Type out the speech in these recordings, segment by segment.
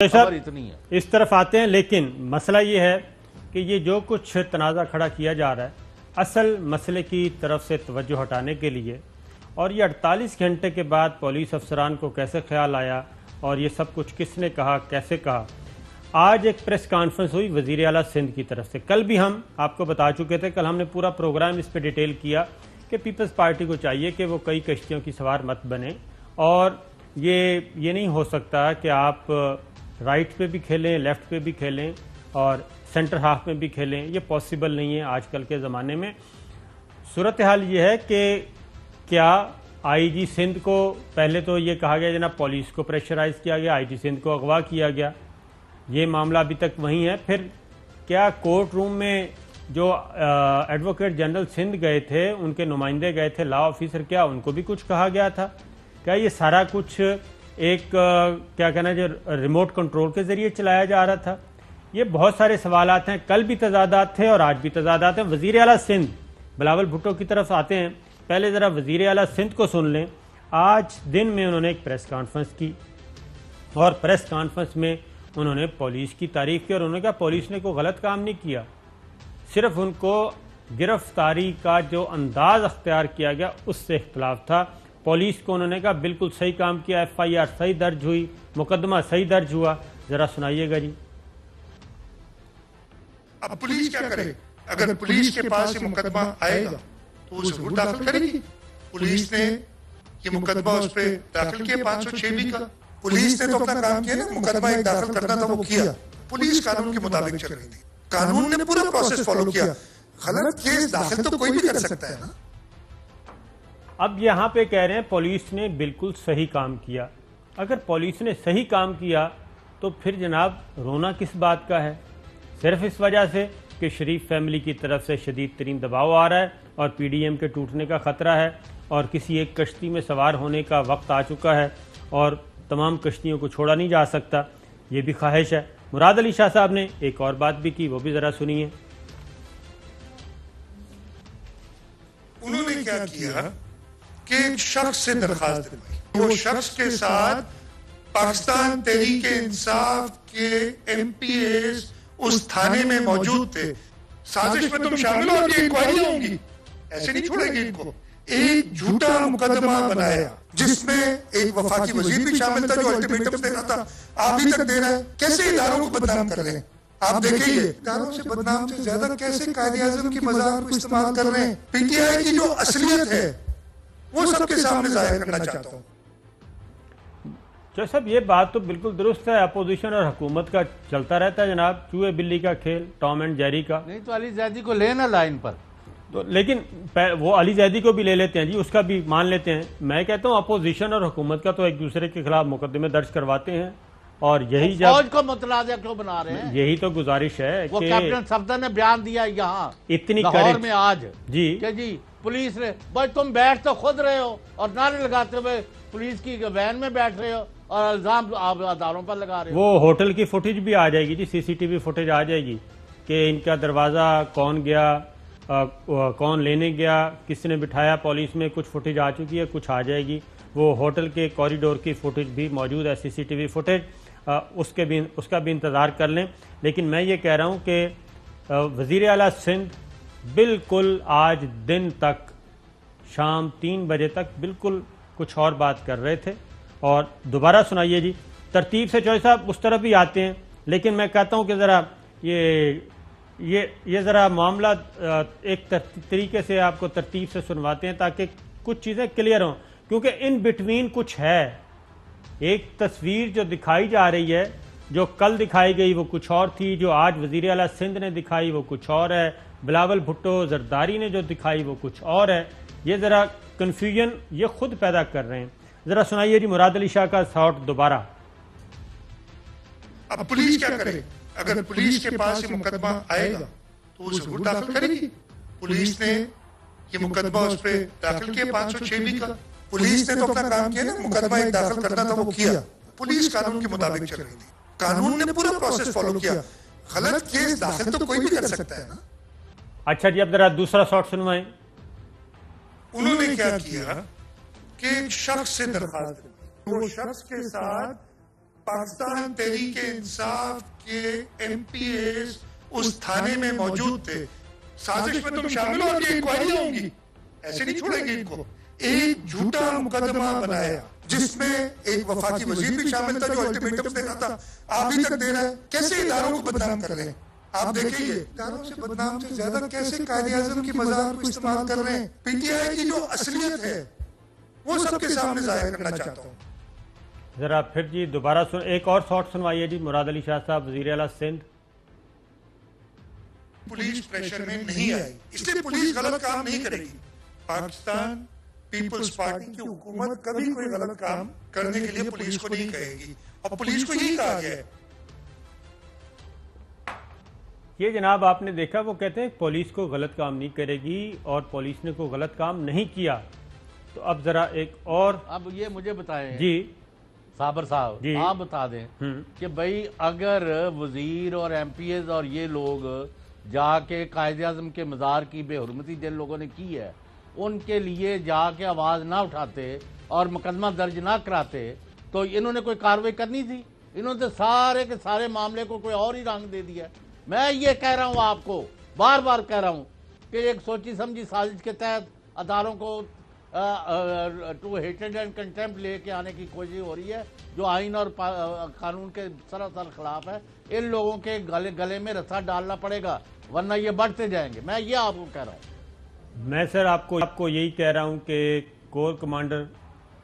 खबर इतनी है। इस तरफ आते हैं, लेकिन मसला ये है कि ये जो कुछ तनाज़ा खड़ा किया जा रहा है, असल मसले की तरफ से तवज्जो हटाने के लिए, और ये 48 घंटे के बाद पुलिस अफसरान को कैसे ख्याल आया और ये सब कुछ किसने कहा, कैसे कहा। आज एक प्रेस कॉन्फ्रेंस हुई वज़ीर आला सिंध की तरफ से। कल भी हम आपको बता चुके थे, कल हमने पूरा प्रोग्राम इस पर डिटेल किया कि पीपल्स पार्टी को चाहिए कि वो कई कश्तियों की सवार मत बने, और ये नहीं हो सकता कि आप राइट पे भी खेलें, लेफ़्ट पे भी खेलें और सेंटर हाफ में भी खेलें। ये पॉसिबल नहीं है आजकल के ज़माने में। सूरत हाल ये है कि क्या आईजी सिंध को पहले तो ये कहा गया जनाब पुलिस को प्रेशराइज किया गया, आईजी सिंध को अगवा किया गया, ये मामला अभी तक वहीं है। फिर क्या कोर्ट रूम में जो एडवोकेट जनरल सिंध गए थे, उनके नुमाइंदे गए थे, लॉ ऑफिसर, क्या उनको भी कुछ कहा गया था? क्या ये सारा कुछ एक क्या कहना जो रिमोट कंट्रोल के जरिए चलाया जा रहा था? ये बहुत सारे सवालात हैं। कल भी तजादात थे और आज भी तजादात हैं। वज़ीर आला सिंध बिलावल भुट्टो की तरफ आते हैं। पहले ज़रा वज़ीर आला सिंध को सुन लें। आज दिन में उन्होंने एक प्रेस कॉन्फ्रेंस की और प्रेस कॉन्फ्रेंस में उन्होंने पुलिस की तारीफ की और उन्होंने कहा पुलिस ने कोई गलत काम नहीं किया, सिर्फ उनको गिरफ्तारी का जो अंदाज अख्तियार किया गया उससे इख्तलाफ था। पुलिस को उन्होंने कहा बिल्कुल सही काम किया, FIR सही दर्ज हुई, मुकदमा सही दर्ज हुआ। जरा सुनाइएगा जी। अब पुलिस क्या करे? अगर पुलिस के पास ये मुकदमा आएगा तो वो जरूर दाखिल करेगी। पुलिस ने ये मुकदमा उस पर दाखिल किया 506B का। पुलिस ने तो अपना काम किया ना, मुकदमा एक दाखिल करना था वो किया। पुलिस कानून के मुताबिक चल रही थी, कानून ने पूरा प्रोसेस फॉलो किया। गलत केस दाखिल तो कोई भी कर सकता है ना। अब यहाँ पे कह रहे हैं पुलिस ने बिल्कुल सही काम किया। अगर पुलिस ने सही काम किया तो फिर जनाब रोना किस बात का है? सिर्फ इस वजह से कि शरीफ फैमिली की तरफ से शदीद तरीन दबाव आ रहा है और PDM के टूटने का ख़तरा है और किसी एक कश्ती में सवार होने का वक्त आ चुका है और तमाम कश्तियों को छोड़ा नहीं जा सकता, ये भी ख्वाहिश है। मुराद अली शाह साहब ने एक और बात भी की, वो भी ज़रा सुनिए। उन्होंने क्या किया कि एक शख्स से दरखास्त दिलवाई। वो शख्स के साथ पाकिस्तान तहरीक इंसाफ के MPAs उस थाने में मौजूद थे। साजिश में तुम शामिल हो, इंक्वायरी होगी, ऐसे नहीं छोड़ेंगे इनको। एक झूठा मुकदमा बनाया जिसमें एक वफाकी वजीर भी शामिल था जो अल्टीमेटम दे रहा था, आप भी तक दे रहे हैं। कैसे इदारों को बदनाम कर रहे हैं आप देखिए। इदारों से बदनाम से ज्यादा कैसे कायदे-ए-आज़म की मज़ार को इस्तेमाल कर रहे हैं। PTI की जो असलियत है वो सबके सामने जाहिर करना चाहता हूँ। जो साहब ये बात तो बिल्कुल दुरुस्त है, अपोजिशन और हुकूमत का चलता रहता है जनाब, चूहे बिल्ली का खेल, टॉम एंड जेरी का। नहीं तो अली जैदी को लेना लाइन पर तो, लेकिन वो अली जैदी को भी ले लेते हैं जी, उसका भी मान लेते हैं। मैं कहता हूँ अपोजिशन और हुकूमत का तो एक दूसरे के खिलाफ मुकदमे दर्ज करवाते हैं और यही जब फौज को मुतनाज़ा क्यों बना रहे हैं? यही तो गुजारिश है वो कि कैप्टन सफदर ने बयान दिया यहाँ इतनी लाहौर में आज जी कि जी पुलिस ने, भाई तुम बैठ तो खुद रहे हो और नारे लगाते हुए पुलिस की वैन में बैठ रहे हो और इल्जाम आप अदारों पर लगा रहे हो। वो होटल की फुटेज भी आ जाएगी जी, CCTV फुटेज आ जाएगी कि इनका दरवाज़ा कौन गया, कौन लेने गया, किसने बिठाया पुलिस में, कुछ फुटेज आ चुकी है, कुछ आ जाएगी। वो होटल के कॉरिडोर की फुटेज भी मौजूद है, CCTV फुटेज, उसका भी इंतज़ार कर लें। लेकिन मैं ये कह रहा हूँ कि वज़ीर आला सिंध बिल्कुल आज दिन तक शाम 3 बजे तक बिल्कुल कुछ और बात कर रहे थे। और दोबारा सुनाइए जी, तरतीब से चौधरी साहब उस तरफ भी आते हैं, लेकिन मैं कहता हूँ कि ज़रा ये ज़रा मामला एक तरीके से आपको तरतीब से सुनवाते हैं ताकि कुछ चीज़ें क्लियर हों, क्योंकि इन बिटवीन कुछ है। एक तस्वीर जो दिखाई जा रही है, जो कल दिखाई गई वो कुछ और थी, जो आज वज़ीर आला सिंध ने दिखाई वो कुछ और है, बिलावल भुट्टो जरदारी ने जो दिखाई वो कुछ और है। ये ज़रा कन्फ्यूजन ये खुद पैदा कर रहे हैं। ज़रा सुनाइए जी मुराद अली शाह का शॉट दोबारा। अब पुलिस क्या करे? अगर पुलिस के पास ये मुकदमा आएगा तो वो जरूर दाखिल करेगी। पुलिस ने ये मुकदमा उस पर दाखिल किया 506B का। पुलिस ने तो अपना काम किया ना, मुकदमा एक दाखिल करना था वो किया। पुलिस कानून के मुताबिक चल रही थी, कानून ने पूरा प्रोसेस फॉलो किया। गलत केस दाखिल तो कोई भी कर सकता है ना। अच्छा जी, अब जरा दूसरा शॉट सुनवाएं। उन्होंने क्या किया कि एक शख्स से दरखास्त, वो शख्स के साथ पाकिस्तान तहरीक इंसाफ के MPAs उस थाने में मौजूद थे। साजिश में तुम शामिल हो, अभी इंक्वायरी होगी, ऐसे नहीं छोड़ेंगे इनको। एक झूठा मुकदमा बनाया जिसमें एक वफाकी वजीर भी शामिल था जो अल्टीमेटम दे रहा था, आप भी तक दे रहा है। कैसे इदारों को बदनाम कर रहे हैं आप देखिए, इदारों से बदनाम से ज्यादा कैसे कायदे-ए-आज़म की मज़ार को इस्तेमाल कर रहे हैं। PTI की जो असलियत है वो सबके सामने जाहिर करना चाहता हूँ। जरा फिर जी दोबारा एक और शॉट सुनवाइए जी। मुराद अली शाह साहब, वज़ीर आला सिंध। पुलिस प्रेशर में नहीं आई, इसलिए पुलिस गलत काम नहीं करेगी। पाकिस्तान पीपल्स पार्टी की हुकूमत कभी कोई गलत काम करने के लिए पुलिस को नहीं कहेगी, और पुलिस को यही कहा गया है। ये जनाब आपने देखा, वो कहते हैं पुलिस को गलत काम नहीं करेगी और पुलिस ने कोई गलत काम नहीं किया। तो अब जरा एक और, अब ये मुझे बताएं जी साबर साहब, आप बता दें कि भाई अगर वजीर और MPAs और ये लोग जाके कायदे-आज़म के मज़ार की बेहुरमती जिन लोगों ने की है उनके लिए जाके आवाज़ ना उठाते और मुकदमा दर्ज ना कराते तो इन्होंने कोई कार्रवाई करनी थी। इन्होंने तो सारे के सारे मामले को कोई और ही रंग दे दिया। मैं ये कह रहा हूँ, आपको बार बार कह रहा हूँ कि एक सोची समझी साजिश के तहत अदारों को टू हेटेड एंड कंटेम्प्ट लेके आने की कोशिश हो रही है, जो आइन और कानून के सरासर खिलाफ है। इन लोगों के गले में रस्सा डालना पड़ेगा, वरना ये बढ़ते जाएंगे। मैं ये आपको कह रहा हूँ। मैं सर आपको यही कह रहा हूँ कि core commander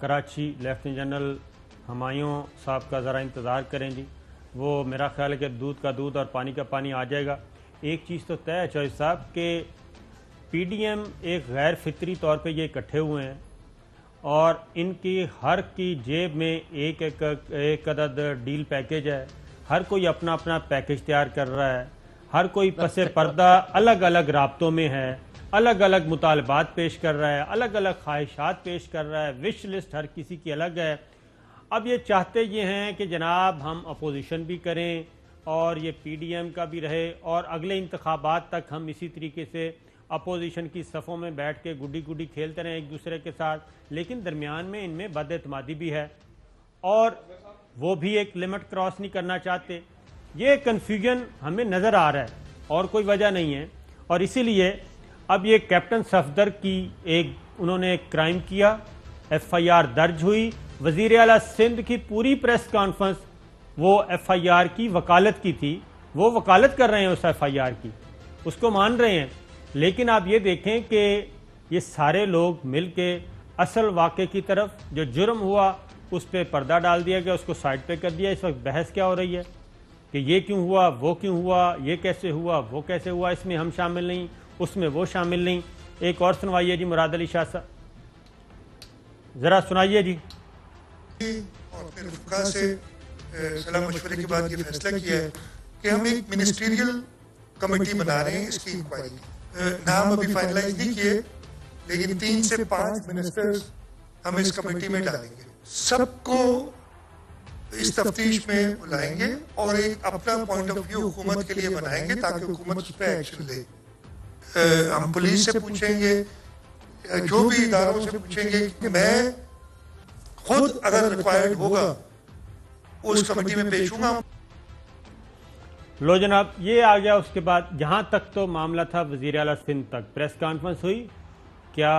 Karachi lieutenant general Humayun साहब का ज़रा इंतज़ार करें जी। वो मेरा ख्याल है कि दूध का दूध और पानी का पानी आ जाएगा। एक चीज़ तो तय है चौधरी साहब कि PDM एक गैर फितरी तौर पे ये इकट्ठे हुए हैं और इनकी हर की जेब में एक अदद डील पैकेज है। हर कोई अपना अपना पैकेज तैयार कर रहा है, हर कोई पसे पर्दा अलग अलग राब्तों में है, अलग अलग मुतालबात पेश कर रहा है, अलग अलग ख्वाहिशात पेश कर रहा है, विश लिस्ट हर किसी की अलग है। अब ये चाहते ये हैं कि जनाब हम अपोजिशन भी करें और ये PDM का भी रहे और अगले इंतखाबात तक हम इसी तरीके से अपोजिशन की सफ़ों में बैठ के गुड्डी गुड्डी खेलते रहें एक दूसरे के साथ, लेकिन दरमियान में इनमें बदएतमादी भी है और वो भी एक लिमिट क्रॉस नहीं करना चाहते। ये कन्फ्यूजन हमें नज़र आ रहा है और कोई वजह नहीं है। और इसीलिए अब ये कैप्टन सफदर की उन्होंने एक क्राइम किया, FIR दर्ज हुई। वज़ीर आला सिंध की पूरी प्रेस कॉन्फ्रेंस वो FIR की वकालत की थी, वो वकालत कर रहे हैं उस FIR की, उसको मान रहे हैं। लेकिन आप ये देखें कि ये सारे लोग मिल के असल वाक़े की तरफ जो जुर्म हुआ उस पर पर्दा डाल दिया गया, उसको साइड पे कर दिया। इस वक्त बहस क्या हो रही है कि ये क्यों हुआ, वो क्यों हुआ, ये कैसे हुआ, वो कैसे हुआ, इसमें हम शामिल नहीं, उसमें वो शामिल नहीं। एक और सुनवाइए जी मुराद अली शाह साहब, ज़रा सुनाइए जी। और अपने रुफ़क़ा से सलाह मशवरे के बाद ये फैसला किया है कि हम एक मिनिस्ट्रियल कमेटी बना रहे हैं इसकी इंक्वायरी। नाम अभी फाइनलाइज नहीं किए, लेकिन 3 से 5 मिनिस्टर्स हम इस कमेटी में डालेंगे। सबको इस तफ्तीश में बुलाएंगे और एक अपना पॉइंट ऑफ व्यू हुकूमत के लिए बनाएंगे ताकि हुकूमत उस पर एक्शन ले। हम पुलिस से पूछेंगे, जो भी इदारों से पूछेंगे कि मैं खुद अगर रिक्वायर्ड होगा उस कमेटी में पेश हूंगा। लो जनाब, ये आ गया। उसके बाद जहां तक तो मामला था वज़ीर आला सिंध तक प्रेस कॉन्फ्रेंस हुई। क्या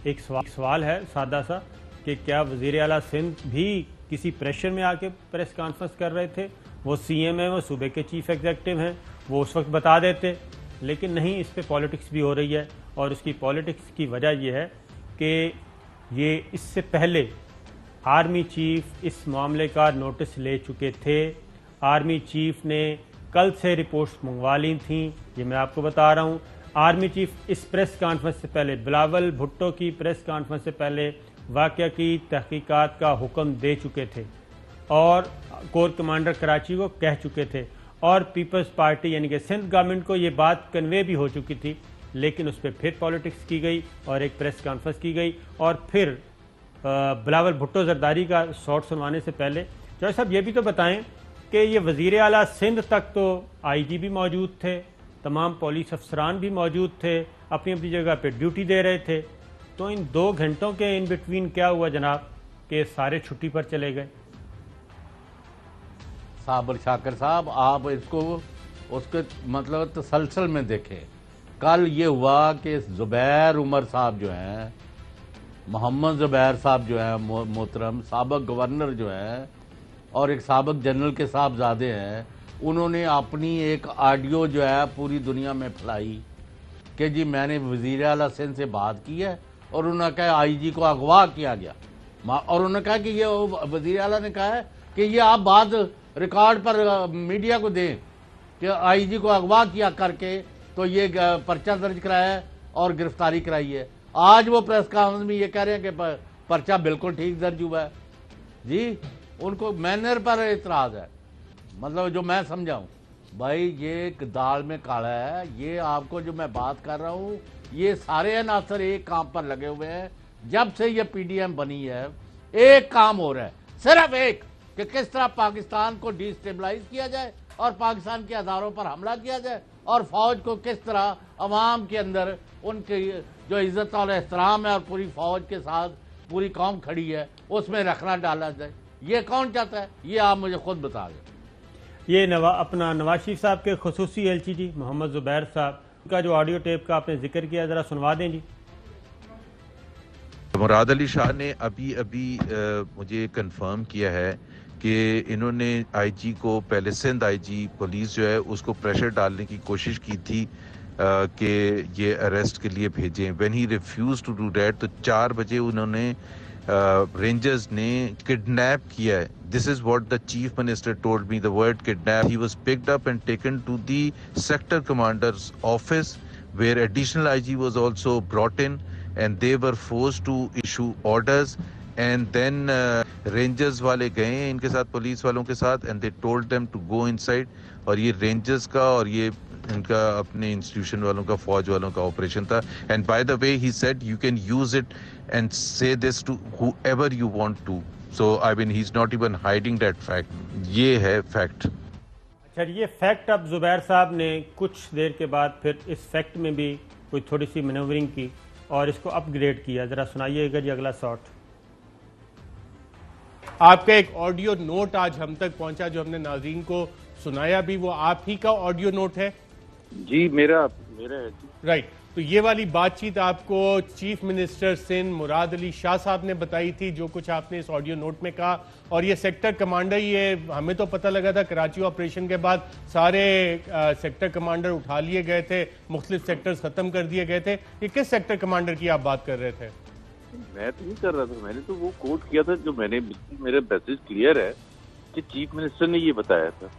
एक सवाल है सादा सा कि क्या वज़ीर आला सिंध भी किसी प्रेशर में आके प्रेस कॉन्फ्रेंस कर रहे थे? वो CM है, वो सूबे के चीफ एग्जीक्यूटिव हैं, वो उस वक्त बता देते। लेकिन नहीं, इस पे पॉलिटिक्स भी हो रही है और उसकी पॉलिटिक्स की वजह यह है कि ये इससे पहले आर्मी चीफ इस मामले का नोटिस ले चुके थे। आर्मी चीफ ने कल से रिपोर्ट्स मंगवा ली थी, ये मैं आपको बता रहा हूँ। आर्मी चीफ इस प्रेस कॉन्फ्रेंस से पहले, बिलावल भुट्टो की प्रेस कॉन्फ्रेंस से पहले वाक़या की तहकीकात का हुक्म दे चुके थे और कोर कमांडर कराची को कह चुके थे और पीपल्स पार्टी यानी कि सिंध गवर्नमेंट को ये बात कन्वे भी हो चुकी थी। लेकिन उस पर फिर पॉलिटिक्स की गई और एक प्रेस कॉन्फ्रेंस की गई और फिर बिलावल भुट्टो जरदारी का शॉट सुनवाने से पहले जॉय साहब ये भी तो बताएं कि ये वज़ीर आला सिंध तक तो IG भी मौजूद थे, तमाम पुलिस अफसरान भी मौजूद थे, अपनी अपनी जगह पे ड्यूटी दे रहे थे। तो इन 2 घंटों के इन बिटवीन क्या हुआ जनाब कि सारे छुट्टी पर चले गए? साबर शाकिर साहब, आप इसको उसके मतलब तसलसल में देखें। कल ये हुआ कि ज़ुबैर उमर साहब जो हैं, मोहम्मद ज़ुबैर साहब जो हैं मोहतरम, साबिक़ गवर्नर जो हैं और एक साबिक़ जनरल के साहबजादे हैं, उन्होंने अपनी एक ऑडियो जो है पूरी दुनिया में फैलाई कि जी मैंने वज़ीर आला सिंध से बात की है और उन्होंने कहा IG को अगवा किया गया, और उन्होंने कहा कि ये वज़ीर आला ने कहा है कि ये आप बात रिकॉर्ड पर मीडिया को दें कि IG को अगवा किया करके तो ये पर्चा दर्ज कराया है और गिरफ्तारी कराई है। आज वो प्रेस कॉन्फ्रेंस में ये कह रहे हैं कि पर्चा बिल्कुल ठीक दर्ज हुआ है। जी, उनको मैनर पर एतराज़ है, मतलब जो मैं समझाऊं भाई ये दाल में काला है। ये आपको जो मैं बात कर रहा हूँ, ये सारे अनासर एक काम पर लगे हुए हैं। जब से ये PDM बनी है एक काम हो रहा है, सिर्फ एक, कि किस तरह पाकिस्तान को डिस्टेबलाइज किया जाए और पाकिस्तान के अदारों पर हमला किया जाए और फौज को किस तरह अवाम के अंदर उनकी जो इज्जत और एहतराम है और पूरी फौज के साथ पूरी कौम खड़ी है उसमें रखना डाला जाए। ये कौन चाहता है, ये आप मुझे खुद बता दें। ये अपना नवाज शरीफ साहब के खुसूसी LCD मोहम्मद ज़ुबैर साहब का जो ऑडियो टेप का आपने जिक्र किया, जरा सुनवा दें जी। मुराद अली शाह ने अभी मुझे कंफर्म किया है कि इन्होंने IG को, पहले सिंध IG पुलिस जो है उसको प्रेशर डालने की कोशिश की थी कि ये अरेस्ट के लिए भेजें। When he refuse to do that, तो 4 बजे उन्होंने रेंजर्स ने किडनैप किया है। This is what the chief minister told me, the word kidnap. He was picked up and taken to the sector commander's office where additional IG was also brought in and they were forced to issue orders, and then rangers वाले गए इनके साथ, police वालों के साथ, and they told them to go inside। और ये rangers का और ये इनका अपने इंस्टीट्यूशन वालों का, फौज वालों का ऑपरेशन था। and by the way he said you can use it and say this to whoever you want to, so I mean he's not even hiding that fact। ये है फैक्ट। अच्छा, ये फैक्ट अब ज़ुबैर साहब ने कुछ देर के बाद फिर इस फैक्ट में भी कोई थोड़ी सी मैनूवरिंग की और इसको अपग्रेड किया। जरा सुनाइएगा जी अगला शॉट। आपका एक ऑडियो नोट आज हम तक पहुंचा जो हमने नाज़रीन को सुनाया भी, वो आप ही का ऑडियो नोट है? जी मेरा है। राइट, तो ये वाली बातचीत आपको चीफ मिनिस्टर सिंध मुराद अली शाह साहब ने बताई थी, जो कुछ आपने इस ऑडियो नोट में कहा। और ये सेक्टर कमांडर, ये हमें तो पता लगा था कराची ऑपरेशन के बाद सारे सेक्टर कमांडर उठा लिए गए थे, मुख्तलिफ सेक्टर्स खत्म कर दिए गए थे। ये किस सेक्टर कमांडर की आप बात कर रहे थे? मैं तो नहीं कर रहा था, मैंने तो वो कोट किया था जो मैंने, मेरा मैसेज क्लियर है कि चीफ मिनिस्टर ने ये बताया था।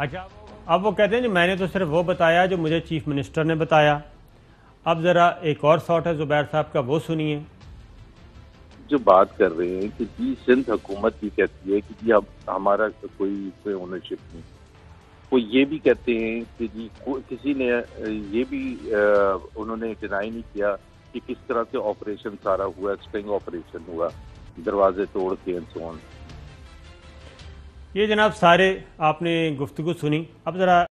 अच्छा, अब वो कहते हैं जी मैंने तो सिर्फ वो बताया जो मुझे चीफ मिनिस्टर ने बताया। अब जरा एक और शॉट है ज़ुबैर साहब का, वो सुनिए। जो बात कर रहे हैं कि जी सिंध हुकूमत भी कहती है कि जी अब हमारा कोई ओनरशिप नहीं। वो ये भी कहते हैं कि जी किसी ने ये भी उन्होंने डिनाई नहीं किया कि किस तरह से ऑपरेशन सारा हुआ, स्ट्रिंग ऑपरेशन हुआ, दरवाजे तोड़ के एंड सो ऑन। ये जनाब सारे आपने गुफ्तगू सुनी। अब जरा